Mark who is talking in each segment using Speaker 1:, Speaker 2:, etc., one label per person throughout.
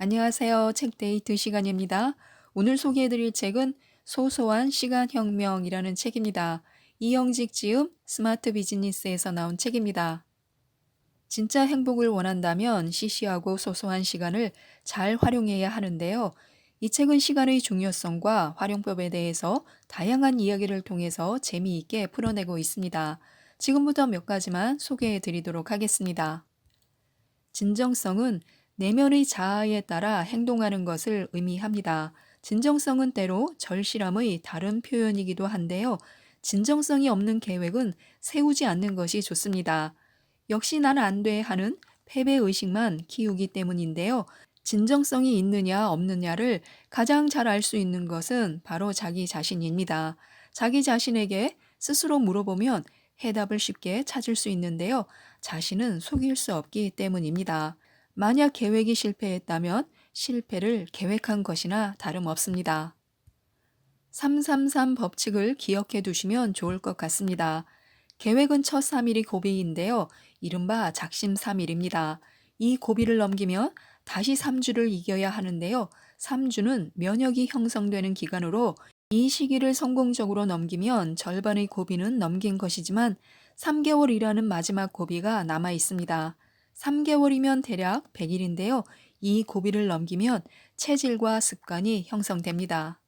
Speaker 1: 안녕하세요. 책데이트 시간입니다. 오늘 소개해드릴 책은 소소한 시간혁명이라는 책입니다. 이영직 지음 스마트 비즈니스에서 나온 책입니다. 진짜 행복을 원한다면 시시하고 소소한 시간을 잘 활용해야 하는데요. 이 책은 시간의 중요성과 활용법에 대해서 다양한 이야기를 통해서 재미있게 풀어내고 있습니다. 지금부터 몇 가지만 소개해 드리도록 하겠습니다. 진정성은 내면의 자아에 따라 행동하는 것을 의미합니다. 진정성은 때로 절실함의 다른 표현이기도 한데요. 진정성이 없는 계획은 세우지 않는 것이 좋습니다. 역시 난 안 돼 하는 패배의식만 키우기 때문인데요. 진정성이 있느냐 없느냐를 가장 잘 알 수 있는 것은 바로 자기 자신입니다. 자기 자신에게 스스로 물어보면 해답을 쉽게 찾을 수 있는데요. 자신은 속일 수 없기 때문입니다. 만약 계획이 실패했다면 실패를 계획한 것이나 다름없습니다. 333 법칙을 기억해 두시면 좋을 것 같습니다. 계획은 첫 3일이 고비인데요. 이른바 작심 3일입니다. 이 고비를 넘기면 다시 3주를 이겨야 하는데요. 3주는 면역이 형성되는 기간으로 이 시기를 성공적으로 넘기면 절반의 고비는 넘긴 것이지만 3개월이라는 마지막 고비가 남아 있습니다. 3개월이면 대략 100일인데요. 이 고비를 넘기면 체질과 습관이 형성됩니다.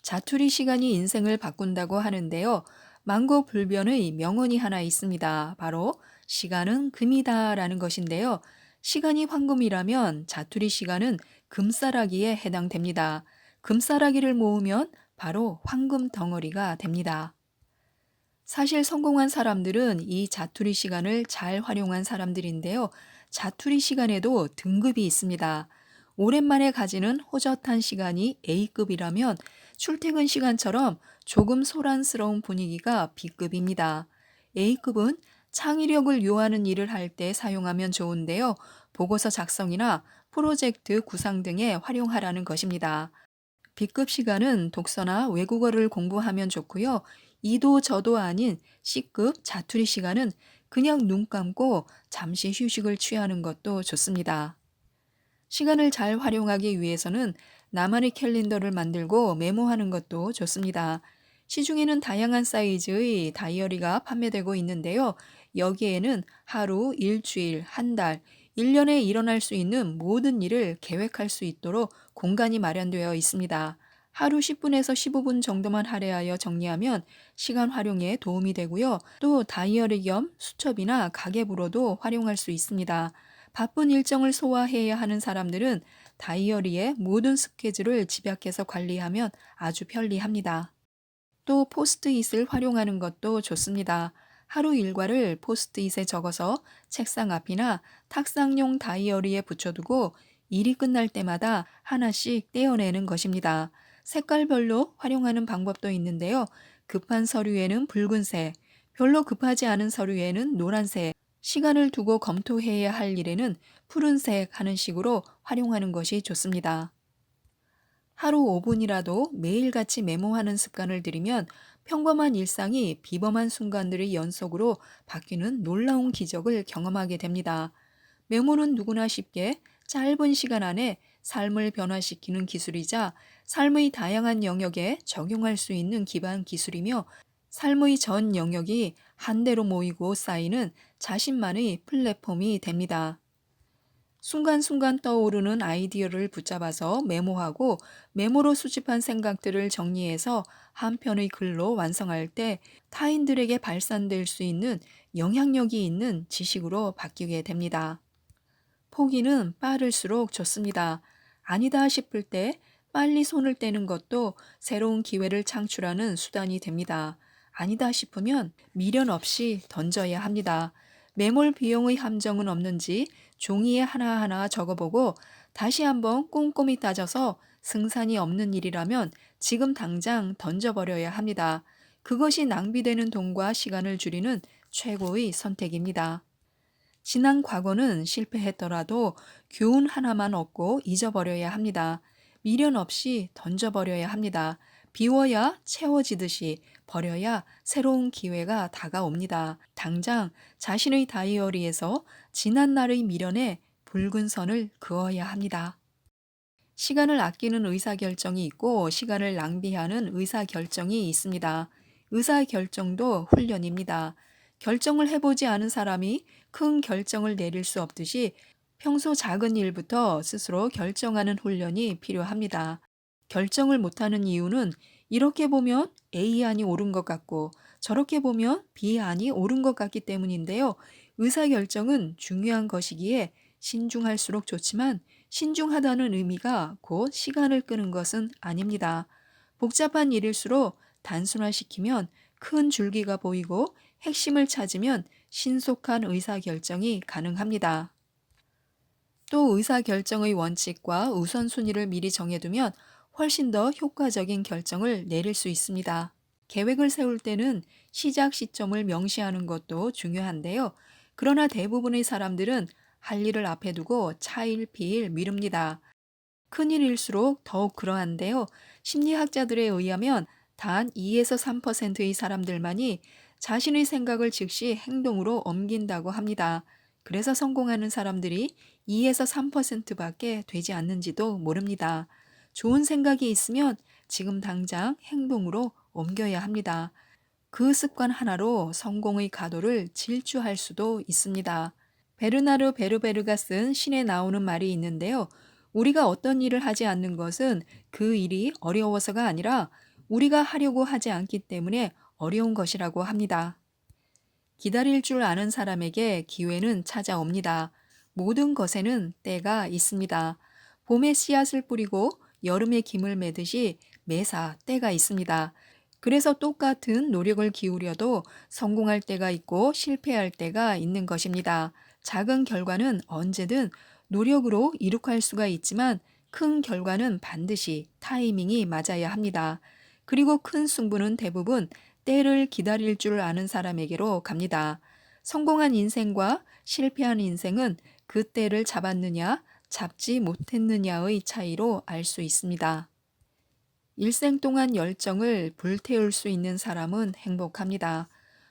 Speaker 1: 자투리 시간이 인생을 바꾼다고 하는데요. 만고불변의 명언이 하나 있습니다. 바로 시간은 금이다라는 것인데요. 시간이 황금이라면 자투리 시간은 금싸라기에 해당됩니다. 금싸라기를 모으면 바로 황금 덩어리가 됩니다. 사실 성공한 사람들은 이 자투리 시간을 잘 활용한 사람들인데요. 자투리 시간에도 등급이 있습니다. 오랜만에 가지는 호젓한 시간이 A급이라면 출퇴근 시간처럼 조금 소란스러운 분위기가 B급입니다. A급은 창의력을 요하는 일을 할 때 사용하면 좋은데요. 보고서 작성이나 프로젝트 구상 등에 활용하라는 것입니다. B급 시간은 독서나 외국어를 공부하면 좋고요. 이도 저도 아닌 C급 자투리 시간은 그냥 눈 감고 잠시 휴식을 취하는 것도 좋습니다. 시간을 잘 활용하기 위해서는 나만의 캘린더를 만들고 메모하는 것도 좋습니다. 시중에는 다양한 사이즈의 다이어리가 판매되고 있는데요. 여기에는 하루, 일주일, 한 달, 1년에 일어날 수 있는 모든 일을 계획할 수 있도록 공간이 마련되어 있습니다. 하루 10분에서 15분 정도만 할애하여 정리하면 시간 활용에 도움이 되고요. 또 다이어리 겸 수첩이나 가계부로도 활용할 수 있습니다. 바쁜 일정을 소화해야 하는 사람들은 다이어리에 모든 스케줄을 집약해서 관리하면 아주 편리합니다. 또 포스트잇을 활용하는 것도 좋습니다. 하루 일과를 포스트잇에 적어서 책상 앞이나 탁상용 다이어리에 붙여두고 일이 끝날 때마다 하나씩 떼어내는 것입니다. 색깔별로 활용하는 방법도 있는데요. 급한 서류에는 붉은색, 별로 급하지 않은 서류에는 노란색, 시간을 두고 검토해야 할 일에는 푸른색 하는 식으로 활용하는 것이 좋습니다. 하루 5분이라도 매일같이 메모하는 습관을 들이면 평범한 일상이 비범한 순간들의 연속으로 바뀌는 놀라운 기적을 경험하게 됩니다. 메모는 누구나 쉽게 짧은 시간 안에 삶을 변화시키는 기술이자 삶의 다양한 영역에 적용할 수 있는 기반 기술이며 삶의 전 영역이 한데로 모이고 쌓이는 자신만의 플랫폼이 됩니다. 순간순간 떠오르는 아이디어를 붙잡아서 메모하고 메모로 수집한 생각들을 정리해서 한 편의 글로 완성할 때 타인들에게 발산될 수 있는 영향력이 있는 지식으로 바뀌게 됩니다. 포기는 빠를수록 좋습니다. 아니다 싶을 때 빨리 손을 떼는 것도 새로운 기회를 창출하는 수단이 됩니다. 아니다 싶으면 미련 없이 던져야 합니다. 매몰 비용의 함정은 없는지 종이에 하나하나 적어보고 다시 한번 꼼꼼히 따져서 승산이 없는 일이라면 지금 당장 던져버려야 합니다. 그것이 낭비되는 돈과 시간을 줄이는 최고의 선택입니다. 지난 과거는 실패했더라도 교훈 하나만 얻고 잊어버려야 합니다. 미련 없이 던져버려야 합니다. 비워야 채워지듯이 버려야 새로운 기회가 다가옵니다. 당장 자신의 다이어리에서 지난 날의 미련에 붉은 선을 그어야 합니다. 시간을 아끼는 의사결정이 있고 시간을 낭비하는 의사결정이 있습니다. 의사결정도 훈련입니다. 결정을 해보지 않은 사람이 큰 결정을 내릴 수 없듯이 평소 작은 일부터 스스로 결정하는 훈련이 필요합니다. 결정을 못하는 이유는 이렇게 보면 A 안이 옳은 것 같고 저렇게 보면 B 안이 옳은 것 같기 때문인데요. 의사결정은 중요한 것이기에 신중할수록 좋지만 신중하다는 의미가 곧 시간을 끄는 것은 아닙니다. 복잡한 일일수록 단순화시키면 큰 줄기가 보이고 핵심을 찾으면 신속한 의사결정이 가능합니다. 또 의사결정의 원칙과 우선순위를 미리 정해두면 훨씬 더 효과적인 결정을 내릴 수 있습니다. 계획을 세울 때는 시작 시점을 명시하는 것도 중요한데요. 그러나 대부분의 사람들은 할 일을 앞에 두고 차일피일 미룹니다. 큰일일수록 더욱 그러한데요. 심리학자들에 의하면 단 2에서 3%의 사람들만이 자신의 생각을 즉시 행동으로 옮긴다고 합니다. 그래서 성공하는 사람들이 2에서 3%밖에 되지 않는지도 모릅니다. 좋은 생각이 있으면 지금 당장 행동으로 옮겨야 합니다. 그 습관 하나로 성공의 가도를 질주할 수도 있습니다. 베르나르 베르베르가 쓴 신에 나오는 말이 있는데요. 우리가 어떤 일을 하지 않는 것은 그 일이 어려워서가 아니라 우리가 하려고 하지 않기 때문에 어려운 것이라고 합니다. 기다릴 줄 아는 사람에게 기회는 찾아옵니다. 모든 것에는 때가 있습니다. 봄에 씨앗을 뿌리고 여름에 김을 매듯이 매사 때가 있습니다. 그래서 똑같은 노력을 기울여도 성공할 때가 있고 실패할 때가 있는 것입니다. 작은 결과는 언제든 노력으로 이룩할 수가 있지만 큰 결과는 반드시 타이밍이 맞아야 합니다. 그리고 큰 승부는 대부분 때를 기다릴 줄 아는 사람에게로 갑니다. 성공한 인생과 실패한 인생은 그 때를 잡았느냐, 잡지 못했느냐의 차이로 알 수 있습니다. 일생 동안 열정을 불태울 수 있는 사람은 행복합니다.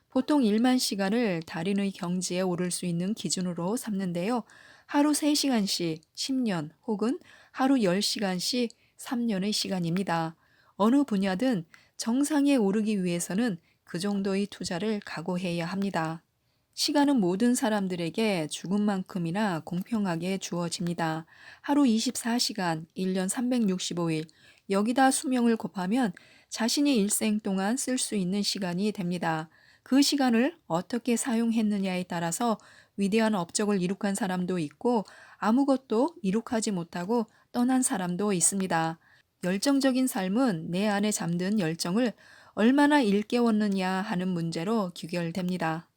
Speaker 1: 보통 1만 시간을 달인의 경지에 오를 수 있는 기준으로 삼는데요. 하루 3시간씩 10년 혹은 하루 10시간씩 3년의 시간입니다. 어느 분야든 정상에 오르기 위해서는 그 정도의 투자를 각오해야 합니다. 시간은 모든 사람들에게 죽음만큼이나 공평하게 주어집니다. 하루 24시간, 1년 365일, 여기다 수명을 곱하면 자신이 일생 동안 쓸 수 있는 시간이 됩니다. 그 시간을 어떻게 사용했느냐에 따라서 위대한 업적을 이룩한 사람도 있고 아무것도 이룩하지 못하고 떠난 사람도 있습니다. 열정적인 삶은 내 안에 잠든 열정을 얼마나 일깨웠느냐 하는 문제로 귀결됩니다.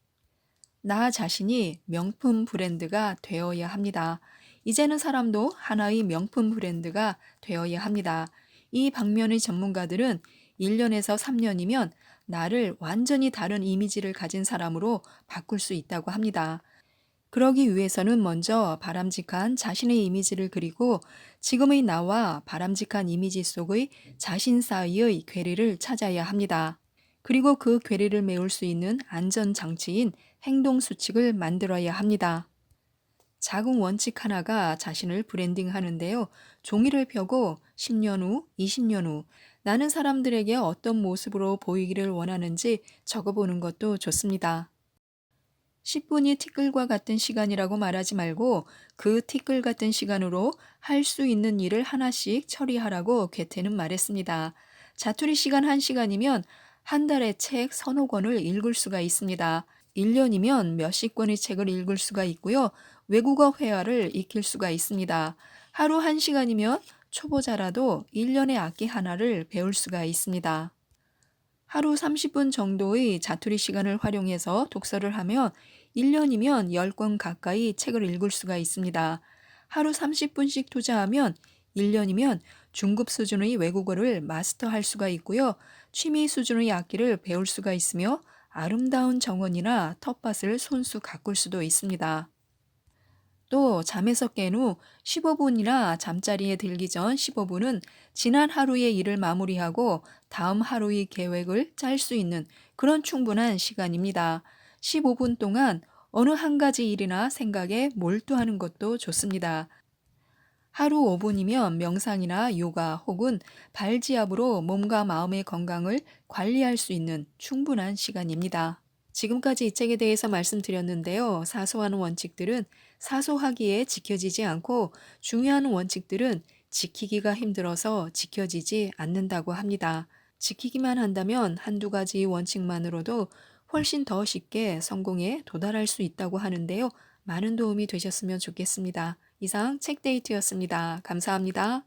Speaker 1: 나 자신이 명품 브랜드가 되어야 합니다. 이제는 사람도 하나의 명품 브랜드가 되어야 합니다. 이 방면의 전문가들은 1년에서 3년이면 나를 완전히 다른 이미지를 가진 사람으로 바꿀 수 있다고 합니다. 그러기 위해서는 먼저 바람직한 자신의 이미지를 그리고 지금의 나와 바람직한 이미지 속의 자신 사이의 괴리를 찾아야 합니다. 그리고 그 괴리를 메울 수 있는 안전장치인 행동 수칙을 만들어야 합니다. 작은 원칙 하나가 자신을 브랜딩하는데요. 종이를 펴고 10년 후, 20년 후 나는 사람들에게 어떤 모습으로 보이기를 원하는지 적어보는 것도 좋습니다. 10분이 티끌과 같은 시간이라고 말하지 말고 그 티끌 같은 시간으로 할 수 있는 일을 하나씩 처리하라고 괴테는 말했습니다. 자투리 시간 1시간이면 한 달에 책 서너 권을 읽을 수가 있습니다. 1년이면 몇십 권의 책을 읽을 수가 있고요. 외국어 회화를 익힐 수가 있습니다. 하루 1시간이면 초보자라도 1년에 악기 하나를 배울 수가 있습니다. 하루 30분 정도의 자투리 시간을 활용해서 독서를 하면 1년이면 10권 가까이 책을 읽을 수가 있습니다. 하루 30분씩 투자하면 1년이면 중급 수준의 외국어를 마스터할 수가 있고요. 취미 수준의 악기를 배울 수가 있으며 아름다운 정원이나 텃밭을 손수 가꿀 수도 있습니다. 또 잠에서 깬 후 15분이나 잠자리에 들기 전 15분은 지난 하루의 일을 마무리하고 다음 하루의 계획을 짤 수 있는 그런 충분한 시간입니다. 15분 동안 어느 한 가지 일이나 생각에 몰두하는 것도 좋습니다. 하루 5분이면 명상이나 요가 혹은 발지압으로 몸과 마음의 건강을 관리할 수 있는 충분한 시간입니다. 지금까지 이 책에 대해서 말씀드렸는데요. 사소한 원칙들은 사소하기에 지켜지지 않고 중요한 원칙들은 지키기가 힘들어서 지켜지지 않는다고 합니다. 지키기만 한다면 한두 가지 원칙만으로도 훨씬 더 쉽게 성공에 도달할 수 있다고 하는데요. 많은 도움이 되셨으면 좋겠습니다. 이상 책데이트였습니다. 감사합니다.